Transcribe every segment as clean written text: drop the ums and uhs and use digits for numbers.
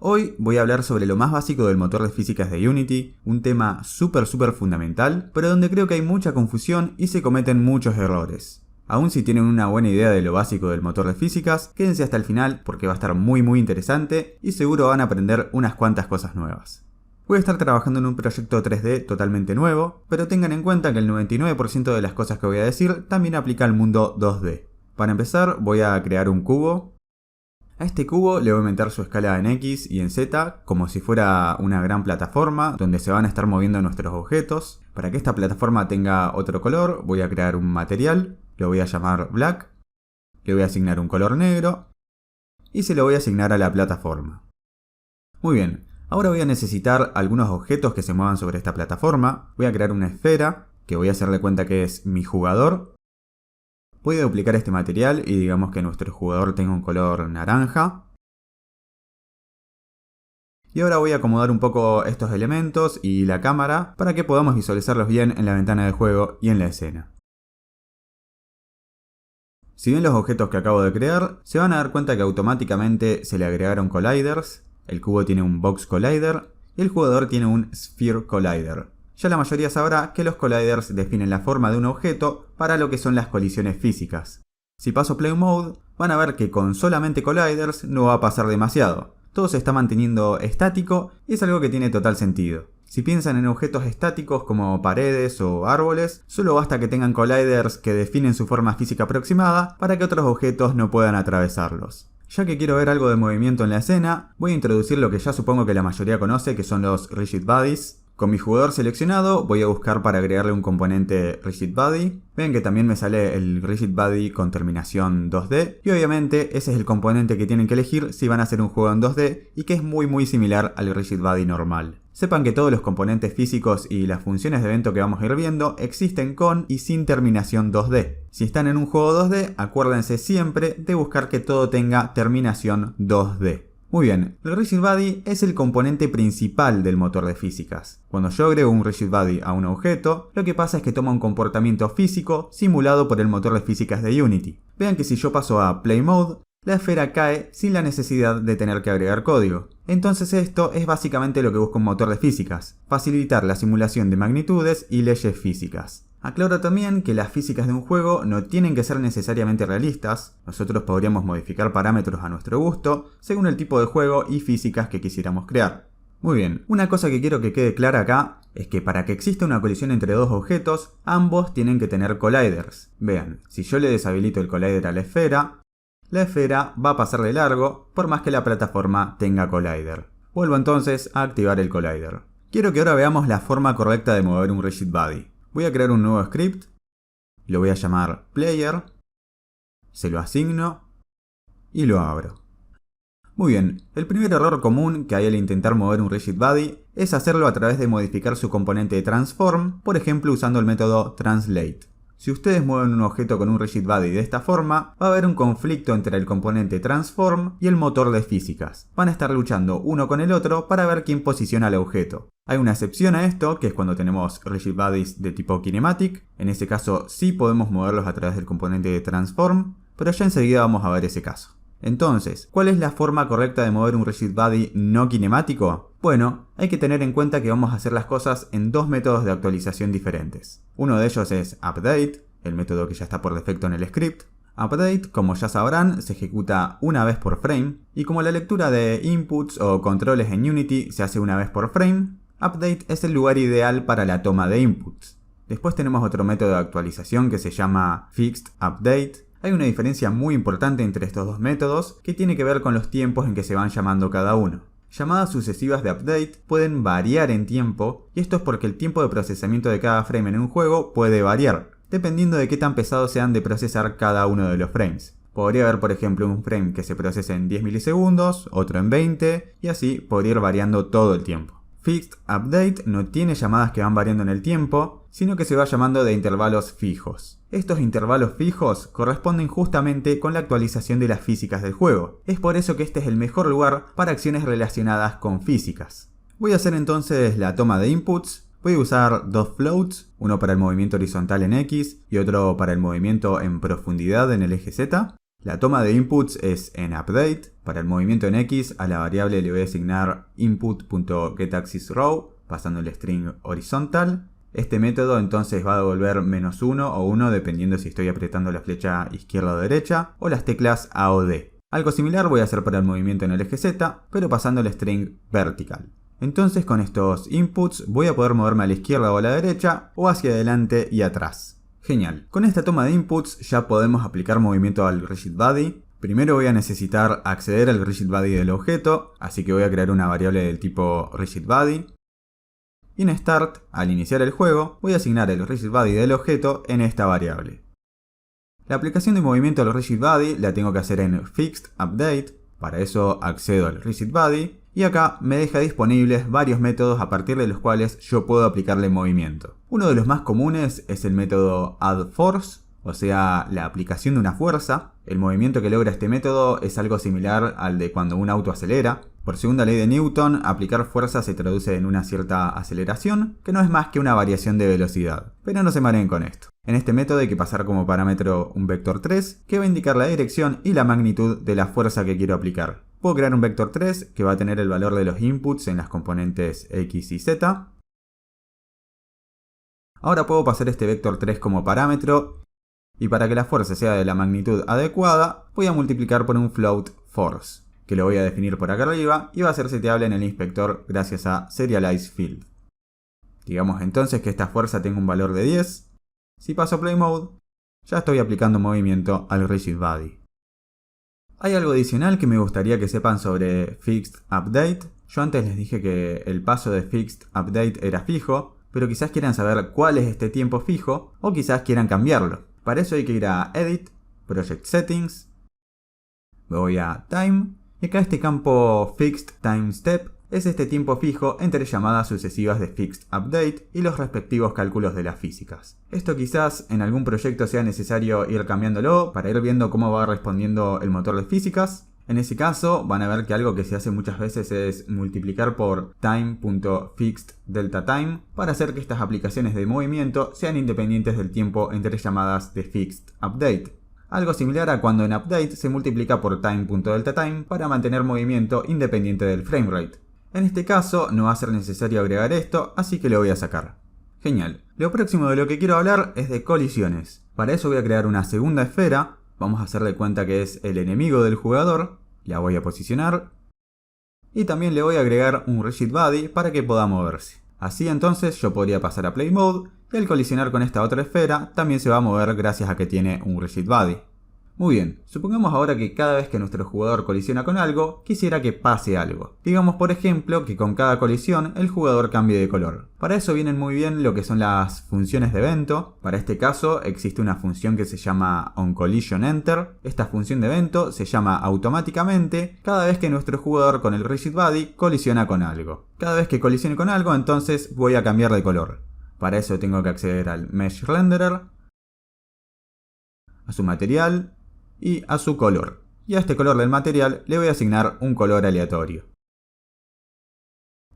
Hoy voy a hablar sobre lo más básico del motor de físicas de Unity, un tema súper fundamental, pero donde creo que hay mucha confusión y se cometen muchos errores. Aún si tienen una buena idea de lo básico del motor de físicas, quédense hasta el final porque va a estar muy interesante y seguro van a aprender unas cuantas cosas nuevas. Voy a estar trabajando en un proyecto 3D totalmente nuevo, pero tengan en cuenta que el 99% de las cosas que voy a decir también aplica al mundo 2D. Para empezar, voy a crear un cubo. A este cubo le voy a aumentar su escala en X y en Z, como si fuera una gran plataforma donde se van a estar moviendo nuestros objetos. Para que esta plataforma tenga otro color, voy a crear un material, lo voy a llamar Black, le voy a asignar un color negro y se lo voy a asignar a la plataforma. Muy bien, ahora voy a necesitar algunos objetos que se muevan sobre esta plataforma. Voy a crear una esfera, que voy a hacerle cuenta que es mi jugador. Voy a duplicar este material y digamos que nuestro jugador tenga un color naranja. Y ahora voy a acomodar un poco estos elementos y la cámara para que podamos visualizarlos bien en la ventana de juego y en la escena. Si ven los objetos que acabo de crear, se van a dar cuenta que automáticamente se le agregaron colliders. El cubo tiene un box collider y el jugador tiene un sphere collider. Ya la mayoría sabrá que los colliders definen la forma de un objeto para lo que son las colisiones físicas. Si paso Play Mode, van a ver que con solamente colliders no va a pasar demasiado. Todo se está manteniendo estático y es algo que tiene total sentido. Si piensan en objetos estáticos como paredes o árboles, solo basta que tengan colliders que definen su forma física aproximada para que otros objetos no puedan atravesarlos. Ya que quiero ver algo de movimiento en la escena, voy a introducir lo que ya supongo que la mayoría conoce, que son los Rigid Bodies. Con mi jugador seleccionado voy a buscar para agregarle un componente Rigid Body. Ven que también me sale el Rigid Body con terminación 2D. Y obviamente ese es el componente que tienen que elegir si van a hacer un juego en 2D y que es muy similar al Rigid Body normal. Sepan que todos los componentes físicos y las funciones de evento que vamos a ir viendo existen con y sin terminación 2D. Si están en un juego 2D, acuérdense siempre de buscar que todo tenga terminación 2D. Muy bien, el Rigid Body es el componente principal del motor de físicas. Cuando yo agrego un Rigid Body a un objeto, lo que pasa es que toma un comportamiento físico simulado por el motor de físicas de Unity. Vean que si yo paso a Play Mode, la esfera cae sin la necesidad de tener que agregar código. Entonces esto es básicamente lo que busca un motor de físicas, facilitar la simulación de magnitudes y leyes físicas. Aclaro también que las físicas de un juego no tienen que ser necesariamente realistas. Nosotros podríamos modificar parámetros a nuestro gusto, según el tipo de juego y físicas que quisiéramos crear. Muy bien, una cosa que quiero que quede clara acá es que para que exista una colisión entre dos objetos, ambos tienen que tener colliders. Vean, si yo le deshabilito el collider a la esfera va a pasar de largo por más que la plataforma tenga collider. Vuelvo entonces a activar el collider. Quiero que ahora veamos la forma correcta de mover un Rigid Body. Voy a crear un nuevo script, lo voy a llamar Player, se lo asigno y lo abro. Muy bien, el primer error común que hay al intentar mover un Rigid Body es hacerlo a través de modificar su componente Transform, por ejemplo usando el método Translate. Si ustedes mueven un objeto con un Rigid Body de esta forma, va a haber un conflicto entre el componente Transform y el motor de físicas. Van a estar luchando uno con el otro para ver quién posiciona el objeto. Hay una excepción a esto, que es cuando tenemos Rigid Bodies de tipo Kinematic. En ese caso sí podemos moverlos a través del componente de Transform, pero ya enseguida vamos a ver ese caso. Entonces, ¿cuál es la forma correcta de mover un Rigid Body no kinemático? Bueno, hay que tener en cuenta que vamos a hacer las cosas en dos métodos de actualización diferentes. Uno de ellos es Update, el método que ya está por defecto en el script. Update, como ya sabrán, se ejecuta una vez por frame, y como la lectura de inputs o controles en Unity se hace una vez por frame, Update es el lugar ideal para la toma de inputs. Después tenemos otro método de actualización que se llama Fixed Update. Hay una diferencia muy importante entre estos dos métodos que tiene que ver con los tiempos en que se van llamando cada uno. Llamadas sucesivas de update pueden variar en tiempo y esto es porque el tiempo de procesamiento de cada frame en un juego puede variar, dependiendo de qué tan pesados sean de procesar cada uno de los frames. Podría haber por ejemplo un frame que se procese en 10 milisegundos, otro en 20 y así podría ir variando todo el tiempo. Fixed Update no tiene llamadas que van variando en el tiempo, sino que se va llamando de intervalos fijos. Estos intervalos fijos corresponden justamente con la actualización de las físicas del juego. Es por eso que este es el mejor lugar para acciones relacionadas con físicas. Voy a hacer entonces la toma de inputs. Voy a usar dos floats, uno para el movimiento horizontal en X y otro para el movimiento en profundidad en el eje Z. La toma de inputs es en update. Para el movimiento en X, a la variable le voy a asignar input.getAxisRow, pasando el string horizontal. Este método entonces va a devolver -1 o 1 dependiendo si estoy apretando la flecha izquierda o derecha, o las teclas A o D. Algo similar voy a hacer para el movimiento en el eje Z, pero pasando el string vertical. Entonces con estos inputs voy a poder moverme a la izquierda o a la derecha, o hacia adelante y atrás. Genial. Con esta toma de inputs ya podemos aplicar movimiento al RigidBody. Primero voy a necesitar acceder al RigidBody del objeto, así que voy a crear una variable del tipo RigidBody. Y en Start, al iniciar el juego, voy a asignar el RigidBody del objeto en esta variable. La aplicación de movimiento al RigidBody la tengo que hacer en FixedUpdate. Para eso accedo al RigidBody. Y acá me deja disponibles varios métodos a partir de los cuales yo puedo aplicarle movimiento. Uno de los más comunes es el método addForce, o sea, la aplicación de una fuerza. El movimiento que logra este método es algo similar al de cuando un auto acelera. Por segunda ley de Newton, aplicar fuerza se traduce en una cierta aceleración, que no es más que una variación de velocidad. Pero no se mareen con esto. En este método hay que pasar como parámetro un vector 3, que va a indicar la dirección y la magnitud de la fuerza que quiero aplicar. Puedo crear un vector 3 que va a tener el valor de los inputs en las componentes X y Z. Ahora puedo pasar este vector 3 como parámetro, y para que la fuerza sea de la magnitud adecuada, voy a multiplicar por un float force, que lo voy a definir por acá arriba y va a ser seteable en el inspector gracias a serializeField. Digamos entonces que esta fuerza tenga un valor de 10. Si paso Play Mode, ya estoy aplicando movimiento al RigidBody. Hay algo adicional que me gustaría que sepan sobre FixedUpdate. Yo antes les dije que el paso de FixedUpdate era fijo, pero quizás quieran saber cuál es este tiempo fijo o quizás quieran cambiarlo. Para eso hay que ir a Edit, Project Settings, me voy a Time y acá este campo Fixed Time Step es este tiempo fijo entre llamadas sucesivas de FixedUpdate y los respectivos cálculos de las físicas. Esto quizás en algún proyecto sea necesario ir cambiándolo para ir viendo cómo va respondiendo el motor de físicas. En ese caso van a ver que algo que se hace muchas veces es multiplicar por time.fixedDeltaTime para hacer que estas aplicaciones de movimiento sean independientes del tiempo entre llamadas de FixedUpdate. Algo similar a cuando en Update se multiplica por time.deltaTime para mantener movimiento independiente del framerate. En este caso no va a ser necesario agregar esto, así que lo voy a sacar. Genial. Lo próximo de lo que quiero hablar es de colisiones. Para eso voy a crear una segunda esfera. Vamos a hacerle cuenta que es el enemigo del jugador. La voy a posicionar. Y también le voy a agregar un RigidBody para que pueda moverse. Así entonces yo podría pasar a Play Mode y al colisionar con esta otra esfera también se va a mover gracias a que tiene un RigidBody. Muy bien, supongamos ahora que cada vez que nuestro jugador colisiona con algo, quisiera que pase algo. Digamos por ejemplo que con cada colisión el jugador cambie de color. Para eso vienen muy bien lo que son las funciones de evento. Para este caso existe una función que se llama onCollisionEnter. Esta función de evento se llama automáticamente cada vez que nuestro jugador con el RigidBody colisiona con algo. Cada vez que colisione con algo entonces voy a cambiar de color. Para eso tengo que acceder al Mesh Renderer, a su material y a su color. Y a este color del material le voy a asignar un color aleatorio.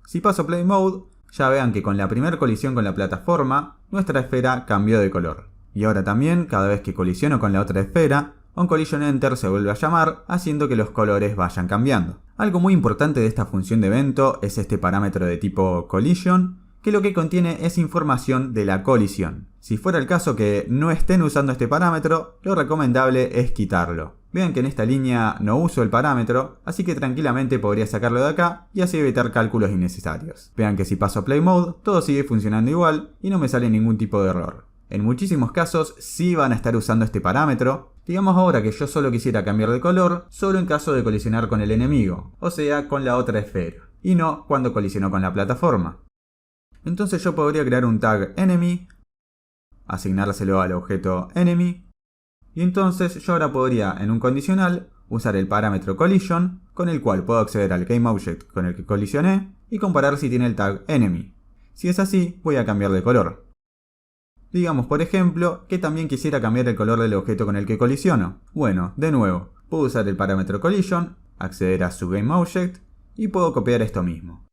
Si paso Play Mode, ya vean que con la primera colisión con la plataforma, nuestra esfera cambió de color. Y ahora también, cada vez que colisiono con la otra esfera, onCollisionEnter se vuelve a llamar, haciendo que los colores vayan cambiando. Algo muy importante de esta función de evento es este parámetro de tipo Collision, que lo que contiene es información de la colisión. Si fuera el caso que no estén usando este parámetro, lo recomendable es quitarlo. Vean que en esta línea no uso el parámetro, así que tranquilamente podría sacarlo de acá y así evitar cálculos innecesarios. Vean que si paso a Play Mode, todo sigue funcionando igual y no me sale ningún tipo de error. En muchísimos casos sí van a estar usando este parámetro. Digamos ahora que yo solo quisiera cambiar de color, solo en caso de colisionar con el enemigo, o sea, con la otra esfera, y no cuando colisionó con la plataforma. Entonces yo podría crear un tag enemy, asignárselo al objeto enemy, y entonces yo ahora podría en un condicional usar el parámetro collision, con el cual puedo acceder al GameObject con el que colisioné y comparar si tiene el tag enemy. Si es así, voy a cambiar de color. Digamos por ejemplo que también quisiera cambiar el color del objeto con el que colisiono. Bueno, de nuevo, puedo usar el parámetro collision, acceder a su GameObject y puedo copiar esto mismo.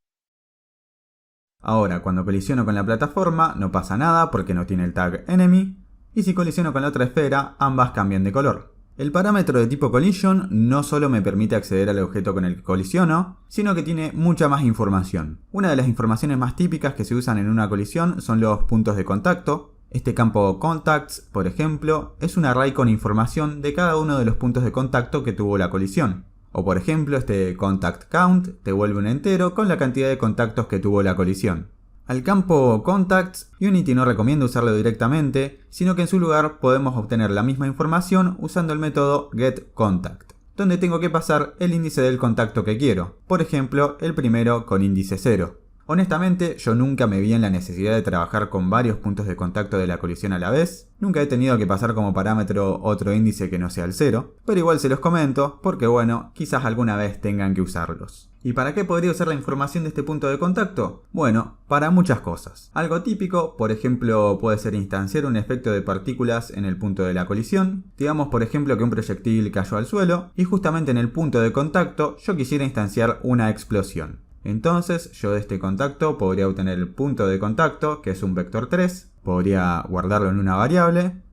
Ahora, cuando colisiono con la plataforma no pasa nada porque no tiene el tag enemy, y si colisiono con la otra esfera, ambas cambian de color. El parámetro de tipo collision no solo me permite acceder al objeto con el que colisiono, sino que tiene mucha más información. Una de las informaciones más típicas que se usan en una colisión son los puntos de contacto. Este campo contacts, por ejemplo, es un array con información de cada uno de los puntos de contacto que tuvo la colisión. O por ejemplo, este contact count te vuelve un entero con la cantidad de contactos que tuvo la colisión. Al campo contacts, Unity no recomienda usarlo directamente, sino que en su lugar podemos obtener la misma información usando el método getContact, donde tengo que pasar el índice del contacto que quiero, por ejemplo, el primero con índice 0. Honestamente, yo nunca me vi en la necesidad de trabajar con varios puntos de contacto de la colisión a la vez, nunca he tenido que pasar como parámetro otro índice que no sea el 0, pero igual se los comento porque bueno, quizás alguna vez tengan que usarlos. ¿Y para qué podría usar la información de este punto de contacto? Bueno, para muchas cosas. Algo típico, por ejemplo, puede ser instanciar un efecto de partículas en el punto de la colisión. Digamos, por ejemplo, que un proyectil cayó al suelo y justamente en el punto de contacto yo quisiera instanciar una explosión. Entonces yo de este contacto podría obtener el punto de contacto, que es un vector 3, podría guardarlo en una variable.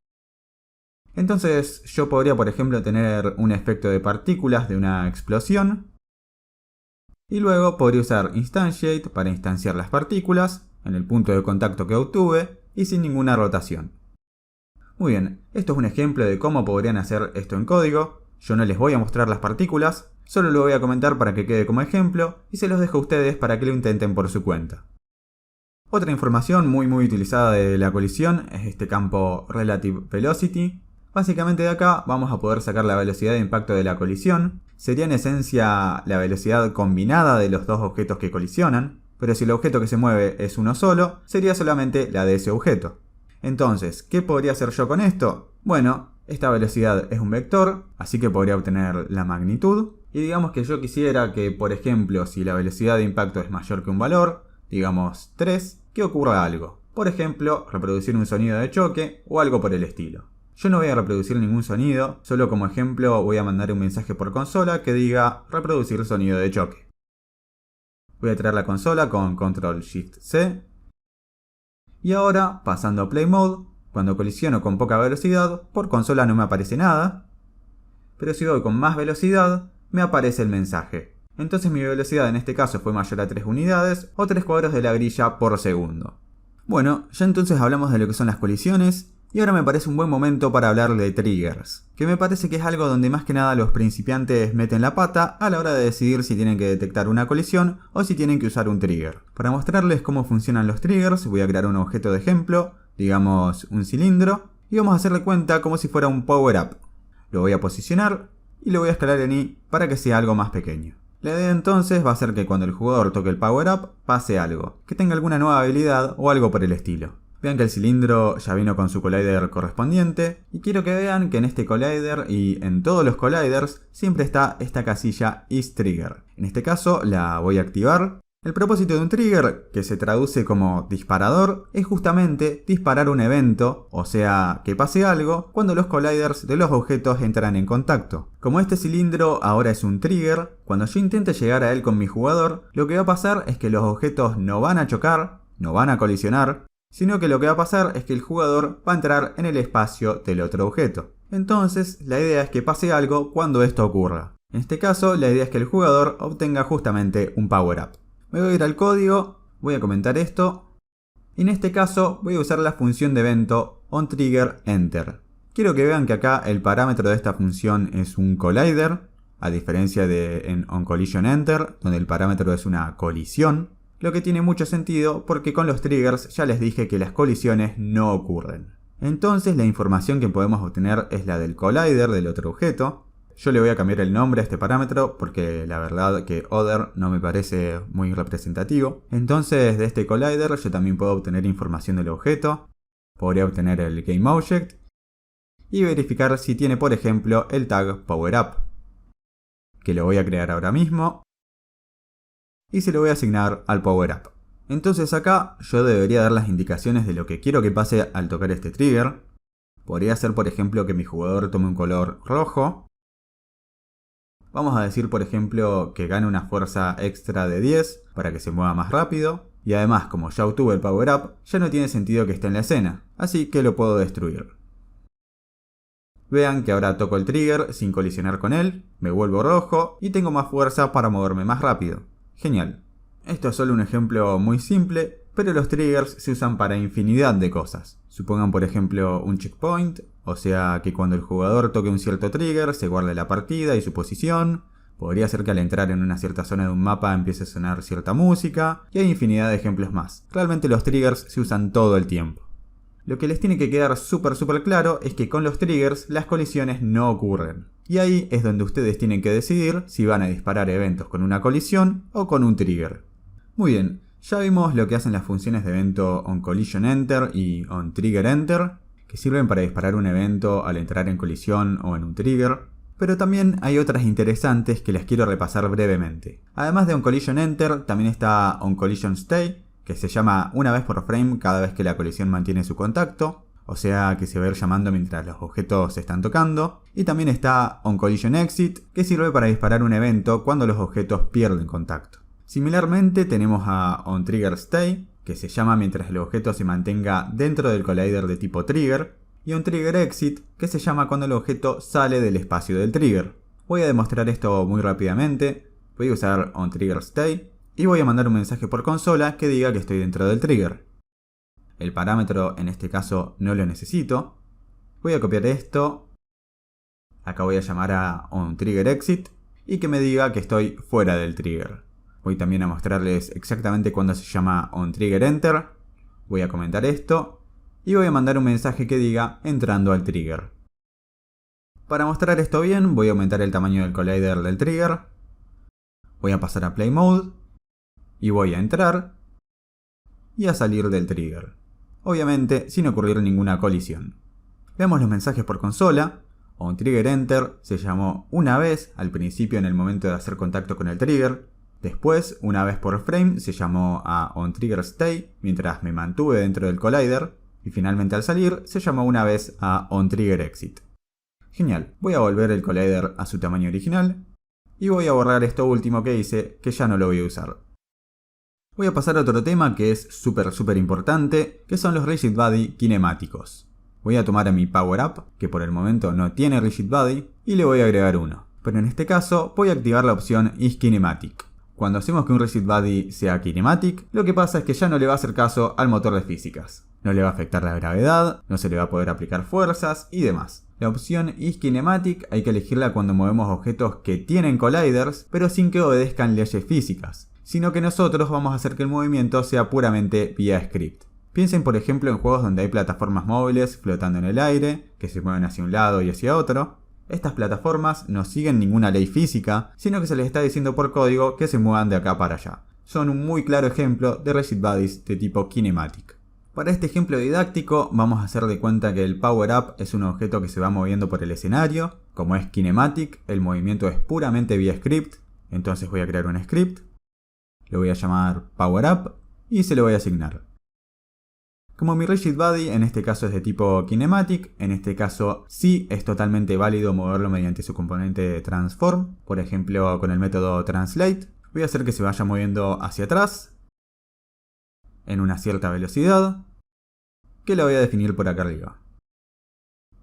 Entonces yo podría, por ejemplo, tener un efecto de partículas de una explosión. Y luego podría usar instantiate para instanciar las partículas en el punto de contacto que obtuve y sin ninguna rotación. Muy bien, esto es un ejemplo de cómo podrían hacer esto en código. Yo no les voy a mostrar las partículas, solo lo voy a comentar para que quede como ejemplo y se los dejo a ustedes para que lo intenten por su cuenta. Otra información muy utilizada de la colisión es este campo Relative Velocity. Básicamente de acá vamos a poder sacar la velocidad de impacto de la colisión. Sería en esencia la velocidad combinada de los dos objetos que colisionan, pero si el objeto que se mueve es uno solo, sería solamente la de ese objeto. Entonces, ¿qué podría hacer yo con esto? Bueno, esta velocidad es un vector, así que podría obtener la magnitud. Y digamos que yo quisiera que, por ejemplo, si la velocidad de impacto es mayor que un valor, digamos 3, que ocurra algo. Por ejemplo, reproducir un sonido de choque o algo por el estilo. Yo no voy a reproducir ningún sonido, solo como ejemplo voy a mandar un mensaje por consola que diga reproducir sonido de choque. Voy a traer la consola con Ctrl+Shift+C. Y ahora, pasando a Play Mode, cuando colisiono con poca velocidad, por consola no me aparece nada. Pero si voy con más velocidad, me aparece el mensaje. Entonces mi velocidad en este caso fue mayor a 3 unidades o 3 cuadros de la grilla por segundo. Bueno, ya entonces hablamos de lo que son las colisiones. Y ahora me parece un buen momento para hablar de triggers, que me parece que es algo donde más que nada los principiantes meten la pata a la hora de decidir si tienen que detectar una colisión o si tienen que usar un trigger. Para mostrarles cómo funcionan los triggers voy a crear un objeto de ejemplo, digamos un cilindro, y vamos a hacerle cuenta como si fuera un power up. Lo voy a posicionar y lo voy a escalar en Y para que sea algo más pequeño. La idea entonces va a ser que cuando el jugador toque el power up pase algo, que tenga alguna nueva habilidad o algo por el estilo. Vean que el cilindro ya vino con su collider correspondiente y quiero que vean que en este collider y en todos los colliders siempre está esta casilla isTrigger. En este caso la voy a activar. El propósito de un trigger, que se traduce como disparador, es justamente disparar un evento, o sea, que pase algo, cuando los colliders de los objetos entran en contacto. Como este cilindro ahora es un trigger, cuando yo intente llegar a él con mi jugador, lo que va a pasar es que los objetos no van a chocar, no van a colisionar, sino que lo que va a pasar es que el jugador va a entrar en el espacio del otro objeto. Entonces, la idea es que pase algo cuando esto ocurra. En este caso, la idea es que el jugador obtenga justamente un power up. Me voy a ir al código, voy a comentar esto, y en este caso voy a usar la función de evento onTriggerEnter. Quiero que vean que acá el parámetro de esta función es un collider, a diferencia de en onCollisionEnter, donde el parámetro es una colisión. Lo que tiene mucho sentido porque con los triggers ya les dije que las colisiones no ocurren. Entonces la información que podemos obtener es la del collider del otro objeto. Yo le voy a cambiar el nombre a este parámetro porque la verdad que other no me parece muy representativo. Entonces de este collider yo también puedo obtener información del objeto. Podría obtener el GameObject y verificar si tiene por ejemplo el tag PowerUp, que lo voy a crear ahora mismo. Y se lo voy a asignar al power up. Entonces acá yo debería dar las indicaciones de lo que quiero que pase al tocar este trigger. Podría ser por ejemplo que mi jugador tome un color rojo. Vamos a decir por ejemplo que gane una fuerza extra de 10 para que se mueva más rápido. Y además como ya obtuve el power up, ya no tiene sentido que esté en la escena, así que lo puedo destruir. Vean que ahora toco el trigger sin colisionar con él, me vuelvo rojo y tengo más fuerza para moverme más rápido. Genial. Esto es solo un ejemplo muy simple, pero los triggers se usan para infinidad de cosas. Supongan por ejemplo un checkpoint, o sea que cuando el jugador toque un cierto trigger se guarde la partida y su posición. Podría ser que al entrar en una cierta zona de un mapa empiece a sonar cierta música, y hay infinidad de ejemplos más. Realmente los triggers se usan todo el tiempo. Lo que les tiene que quedar súper claro es que con los triggers las colisiones no ocurren. Y ahí es donde ustedes tienen que decidir si van a disparar eventos con una colisión o con un trigger. Muy bien, ya vimos lo que hacen las funciones de evento onCollisionEnter y onTriggerEnter, que sirven para disparar un evento al entrar en colisión o en un trigger. Pero también hay otras interesantes que les quiero repasar brevemente. Además de onCollisionEnter, también está onCollisionStay, que se llama una vez por frame cada vez que la colisión mantiene su contacto, o sea que se va a ir llamando mientras los objetos se están tocando. Y también está onCollisionExit, que sirve para disparar un evento cuando los objetos pierden contacto. Similarmente tenemos a onTriggerStay, que se llama mientras el objeto se mantenga dentro del collider de tipo trigger, y onTriggerExit, que se llama cuando el objeto sale del espacio del trigger. Voy a demostrar esto muy rápidamente. Voy a usar onTriggerStay y voy a mandar un mensaje por consola que diga que estoy dentro del trigger. El parámetro en este caso no lo necesito. Voy a copiar esto. Acá voy a llamar a onTriggerExit y que me diga que estoy fuera del trigger. Voy también a mostrarles exactamente cuándo se llama onTriggerEnter. Voy a comentar esto. Y voy a mandar un mensaje que diga entrando al trigger. Para mostrar esto bien, voy a aumentar el tamaño del collider del trigger. Voy a pasar a Play Mode. Y voy a entrar. Y a salir del trigger. Obviamente sin ocurrir ninguna colisión. Veamos los mensajes por consola. onTriggerEnter se llamó una vez al principio en el momento de hacer contacto con el trigger. Después, una vez por frame, se llamó a onTriggerStay mientras me mantuve dentro del collider. Y finalmente al salir, se llamó una vez a onTriggerExit. Genial, voy a volver el collider a su tamaño original. Y voy a borrar esto último que hice, que ya no lo voy a usar. Voy a pasar a otro tema que es súper importante, que son los Rigid Body kinemáticos. Voy a tomar a mi Power Up, que por el momento no tiene Rigid Body, y le voy a agregar uno. Pero en este caso, voy a activar la opción isKinematic. Cuando hacemos que un Rigid Body sea kinematic, lo que pasa es que ya no le va a hacer caso al motor de físicas. No le va a afectar la gravedad, no se le va a poder aplicar fuerzas y demás. La opción isKinematic hay que elegirla cuando movemos objetos que tienen colliders, pero sin que obedezcan leyes físicas, sino que nosotros vamos a hacer que el movimiento sea puramente vía script. Piensen por ejemplo en juegos donde hay plataformas móviles flotando en el aire, que se mueven hacia un lado y hacia otro. Estas plataformas no siguen ninguna ley física, sino que se les está diciendo por código que se muevan de acá para allá. Son un muy claro ejemplo de Rigid Bodies de tipo kinematic. Para este ejemplo didáctico vamos a hacer de cuenta que el Power Up es un objeto que se va moviendo por el escenario. Como es kinematic, el movimiento es puramente vía script, entonces voy a crear un script. Lo voy a llamar Power Up y se lo voy a asignar. Como mi Rigid Body en este caso es de tipo kinematic, en este caso sí es totalmente válido moverlo mediante su componente transform, por ejemplo con el método translate. Voy a hacer que se vaya moviendo hacia atrás, en una cierta velocidad, que la voy a definir por acá arriba.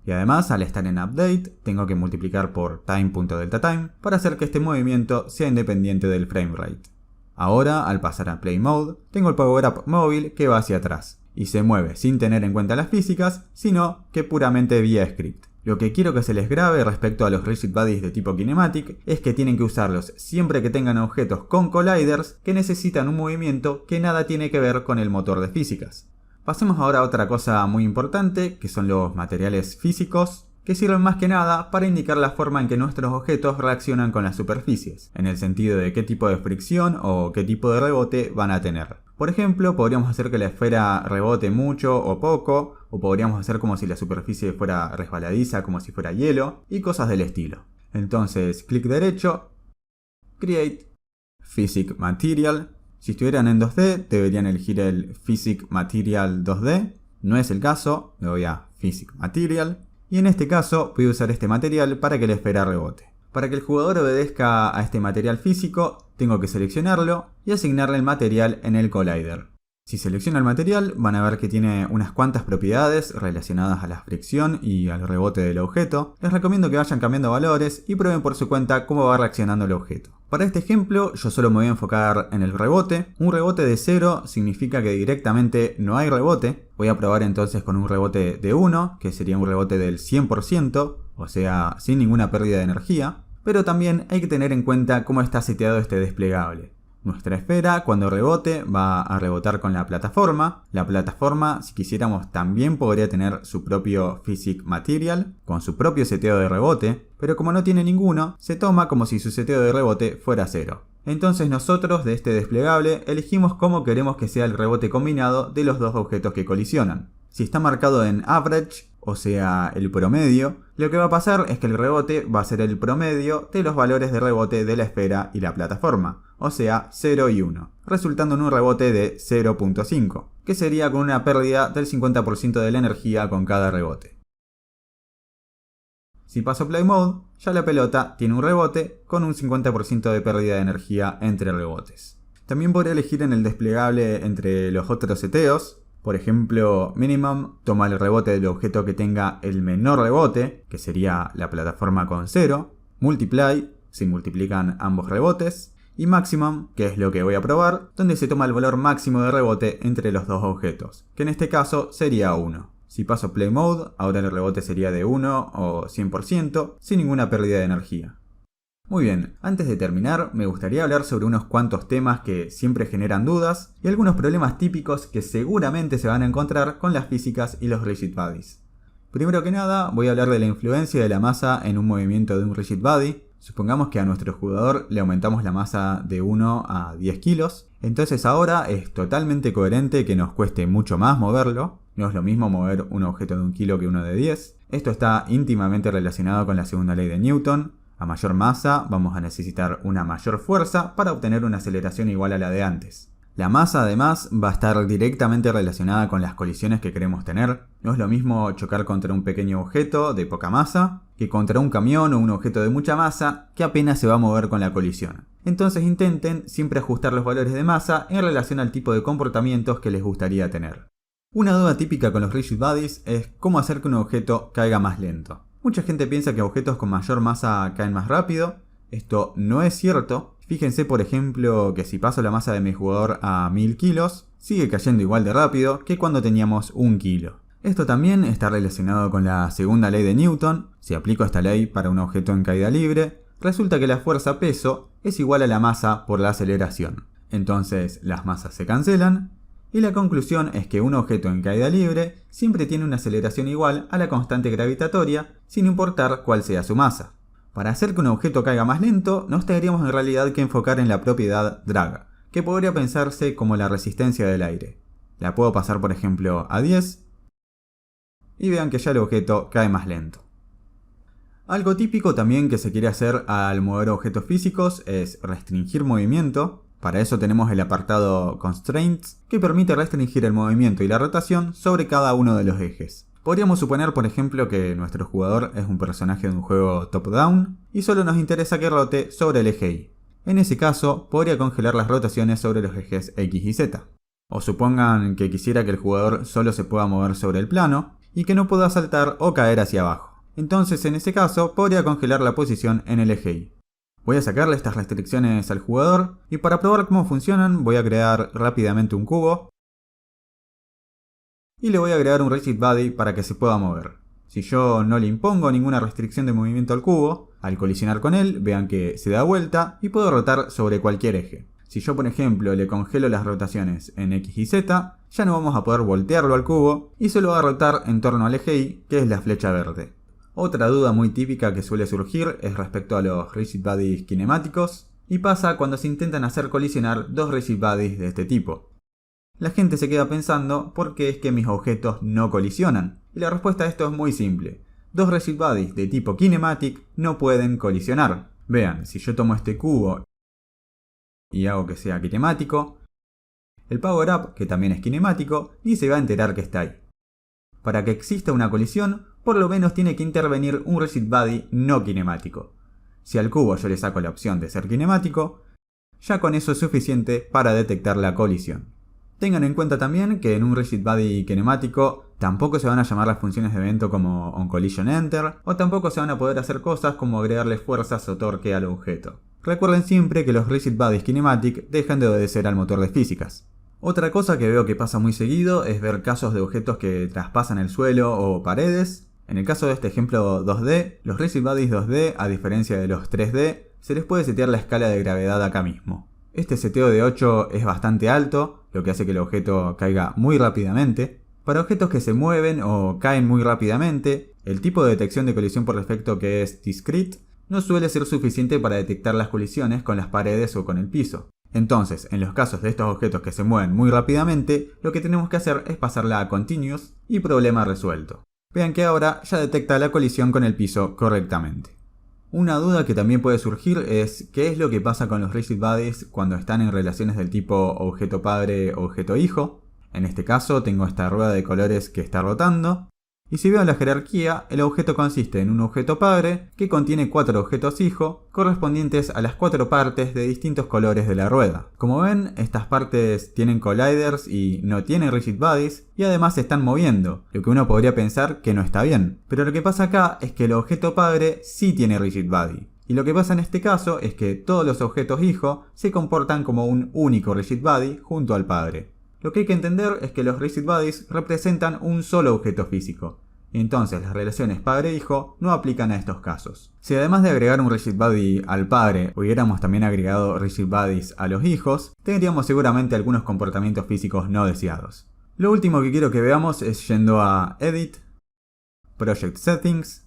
Y además al estar en update tengo que multiplicar por time.deltaTime para hacer que este movimiento sea independiente del framerate. Ahora al pasar a Play Mode tengo el Power Up móvil que va hacia atrás. Y se mueve sin tener en cuenta las físicas, sino que puramente vía script. Lo que quiero que se les grabe respecto a los Rigid Bodies de tipo kinematic es que tienen que usarlos siempre que tengan objetos con colliders que necesitan un movimiento que nada tiene que ver con el motor de físicas. Pasemos ahora a otra cosa muy importante, que son los materiales físicos, que sirven más que nada para indicar la forma en que nuestros objetos reaccionan con las superficies, en el sentido de qué tipo de fricción o qué tipo de rebote van a tener. Por ejemplo, podríamos hacer que la esfera rebote mucho o poco, o podríamos hacer como si la superficie fuera resbaladiza, como si fuera hielo, y cosas del estilo. Entonces, clic derecho, Create, Physics Material. Si estuvieran en 2D, deberían elegir el Physics Material 2D. No es el caso, me voy a Physics Material. Y en este caso voy a usar este material para que la esfera rebote. Para que el jugador obedezca a este material físico, tengo que seleccionarlo y asignarle el material en el collider. Si selecciono el material, van a ver que tiene unas cuantas propiedades relacionadas a la fricción y al rebote del objeto. Les recomiendo que vayan cambiando valores y prueben por su cuenta cómo va reaccionando el objeto. Para este ejemplo, yo solo me voy a enfocar en el rebote. Un rebote de 0 significa que directamente no hay rebote. Voy a probar entonces con un rebote de 1, que sería un rebote del 100%, o sea, sin ninguna pérdida de energía. Pero también hay que tener en cuenta cómo está seteado este desplegable. Nuestra esfera, cuando rebote, va a rebotar con la plataforma. La plataforma, si quisiéramos, también podría tener su propio Physics Material, con su propio seteo de rebote, pero como no tiene ninguno, se toma como si su seteo de rebote fuera 0. Entonces nosotros, de este desplegable, elegimos cómo queremos que sea el rebote combinado de los dos objetos que colisionan. Si está marcado en Average, o sea, el promedio, lo que va a pasar es que el rebote va a ser el promedio de los valores de rebote de la esfera y la plataforma, o sea, 0 y 1, resultando en un rebote de 0.5, que sería con una pérdida del 50% de la energía con cada rebote. Si paso Play Mode, ya la pelota tiene un rebote con un 50% de pérdida de energía entre rebotes. También podría elegir en el desplegable entre los otros seteos. Por ejemplo, Minimum toma el rebote del objeto que tenga el menor rebote, que sería la plataforma con 0. Multiply, si multiplican ambos rebotes. Y Maximum, que es lo que voy a probar, donde se toma el valor máximo de rebote entre los dos objetos, que en este caso sería 1. Si paso Play Mode, ahora el rebote sería de 1 o 100%, sin ninguna pérdida de energía. Muy bien, antes de terminar, me gustaría hablar sobre unos cuantos temas que siempre generan dudas y algunos problemas típicos que seguramente se van a encontrar con las físicas y los rigid bodies. Primero que nada, voy a hablar de la influencia de la masa en un movimiento de un rigid body. Supongamos que a nuestro jugador le aumentamos la masa de 1 a 10 kilos, entonces ahora es totalmente coherente que nos cueste mucho más moverlo. No es lo mismo mover un objeto de 1 kilo que uno de 10. Esto está íntimamente relacionado con la segunda ley de Newton. A mayor masa vamos a necesitar una mayor fuerza para obtener una aceleración igual a la de antes. La masa además va a estar directamente relacionada con las colisiones que queremos tener. No es lo mismo chocar contra un pequeño objeto de poca masa que contra un camión o un objeto de mucha masa que apenas se va a mover con la colisión. Entonces intenten siempre ajustar los valores de masa en relación al tipo de comportamientos que les gustaría tener. Una duda típica con los rigid bodies es cómo hacer que un objeto caiga más lento. Mucha gente piensa que objetos con mayor masa caen más rápido. Esto no es cierto. Fíjense por ejemplo que si paso la masa de mi jugador a 1000 kilos, sigue cayendo igual de rápido que cuando teníamos 1 kilo. Esto también está relacionado con la segunda ley de Newton. Si aplico esta ley para un objeto en caída libre, resulta que la fuerza-peso es igual a la masa por la aceleración. Entonces las masas se cancelan. Y la conclusión es que un objeto en caída libre siempre tiene una aceleración igual a la constante gravitatoria, sin importar cuál sea su masa. Para hacer que un objeto caiga más lento, nos tendríamos en realidad que enfocar en la propiedad drag, que podría pensarse como la resistencia del aire. La puedo pasar por ejemplo a 10, y vean que ya el objeto cae más lento. Algo típico también que se quiere hacer al mover objetos físicos es restringir movimiento. Para eso tenemos el apartado Constraints, que permite restringir el movimiento y la rotación sobre cada uno de los ejes. Podríamos suponer, por ejemplo, que nuestro jugador es un personaje de un juego top-down y solo nos interesa que rote sobre el eje Y. En ese caso, podría congelar las rotaciones sobre los ejes X y Z. O supongan que quisiera que el jugador solo se pueda mover sobre el plano y que no pueda saltar o caer hacia abajo. Entonces, en ese caso, podría congelar la posición en el eje Y. Voy a sacarle estas restricciones al jugador y para probar cómo funcionan voy a crear rápidamente un cubo y le voy a agregar un rigid body para que se pueda mover. Si yo no le impongo ninguna restricción de movimiento al cubo, al colisionar con él vean que se da vuelta y puedo rotar sobre cualquier eje. Si yo por ejemplo le congelo las rotaciones en X y Z, ya no vamos a poder voltearlo al cubo y solo va a rotar en torno al eje Y, que es la flecha verde. Otra duda muy típica que suele surgir es respecto a los rigid bodies kinemáticos y pasa cuando se intentan hacer colisionar dos rigid bodies de este tipo. La gente se queda pensando ¿por qué es que mis objetos no colisionan? Y la respuesta a esto es muy simple. Dos rigid bodies de tipo kinematic no pueden colisionar. Vean, si yo tomo este cubo y hago que sea kinemático, el power up, que también es kinemático, ni se va a enterar que está ahí. Para que exista una colisión, por lo menos tiene que intervenir un rigid body no kinemático. Si al cubo yo le saco la opción de ser kinemático, ya con eso es suficiente para detectar la colisión. Tengan en cuenta también que en un Rigid Body kinemático tampoco se van a llamar las funciones de evento como OnCollisionEnter, o tampoco se van a poder hacer cosas como agregarle fuerzas o torque al objeto. Recuerden siempre que los Rigid Bodies Kinematic dejan de obedecer al motor de físicas. Otra cosa que veo que pasa muy seguido es ver casos de objetos que traspasan el suelo o paredes. En el caso de este ejemplo 2D, los Rigid Bodies 2D, a diferencia de los 3D, se les puede setear la escala de gravedad acá mismo. Este seteo de 8 es bastante alto, lo que hace que el objeto caiga muy rápidamente. Para objetos que se mueven o caen muy rápidamente, el tipo de detección de colisión por defecto, que es Discrete, no suele ser suficiente para detectar las colisiones con las paredes o con el piso. Entonces, en los casos de estos objetos que se mueven muy rápidamente, lo que tenemos que hacer es pasarla a Continuous y problema resuelto. Vean que ahora ya detecta la colisión con el piso correctamente. Una duda que también puede surgir es qué es lo que pasa con los Rigid Bodies cuando están en relaciones del tipo objeto padre o objeto hijo. En este caso tengo esta rueda de colores que está rotando. Y si veo la jerarquía, el objeto consiste en un objeto padre que contiene 4 objetos hijo correspondientes a las 4 partes de distintos colores de la rueda. Como ven, estas partes tienen colliders y no tienen rigid bodies y además se están moviendo, lo que uno podría pensar que no está bien. Pero lo que pasa acá es que el objeto padre sí tiene rigid body. Y lo que pasa en este caso es que todos los objetos hijo se comportan como un único rigid body junto al padre. Lo que hay que entender es que los rigid bodies representan un solo objeto físico. Entonces las relaciones padre-hijo no aplican a estos casos. Si además de agregar un rigid body al padre hubiéramos también agregado rigid bodies a los hijos, tendríamos seguramente algunos comportamientos físicos no deseados. Lo último que quiero que veamos es yendo a Edit, Project Settings,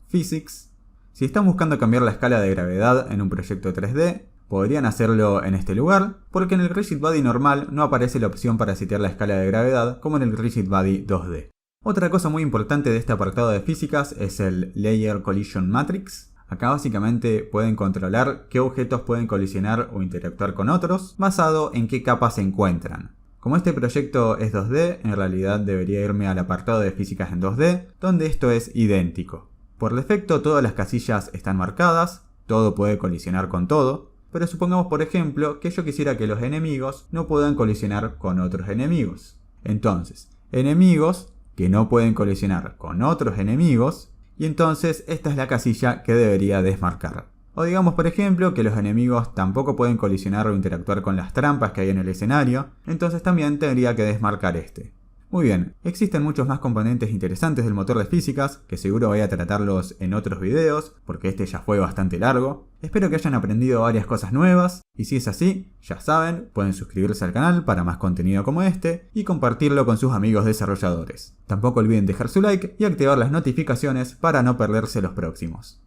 Physics. Si están buscando cambiar la escala de gravedad en un proyecto 3D, podrían hacerlo en este lugar, porque en el Rigid Body normal no aparece la opción para setear la escala de gravedad como en el Rigid Body 2D. Otra cosa muy importante de este apartado de físicas es el Layer Collision Matrix. Acá básicamente pueden controlar qué objetos pueden colisionar o interactuar con otros, basado en qué capas se encuentran. Como este proyecto es 2D, en realidad debería irme al apartado de físicas en 2D, donde esto es idéntico. Por defecto todas las casillas están marcadas, todo puede colisionar con todo, pero supongamos por ejemplo que yo quisiera que los enemigos no puedan colisionar con otros enemigos. Entonces, enemigos que no pueden colisionar con otros enemigos, y entonces esta es la casilla que debería desmarcar. O digamos por ejemplo que los enemigos tampoco pueden colisionar o interactuar con las trampas que hay en el escenario, entonces también tendría que desmarcar este. Muy bien, existen muchos más componentes interesantes del motor de físicas, que seguro voy a tratarlos en otros videos, porque este ya fue bastante largo. Espero que hayan aprendido varias cosas nuevas, y si es así, ya saben, pueden suscribirse al canal para más contenido como este, y compartirlo con sus amigos desarrolladores. Tampoco olviden dejar su like y activar las notificaciones para no perderse los próximos.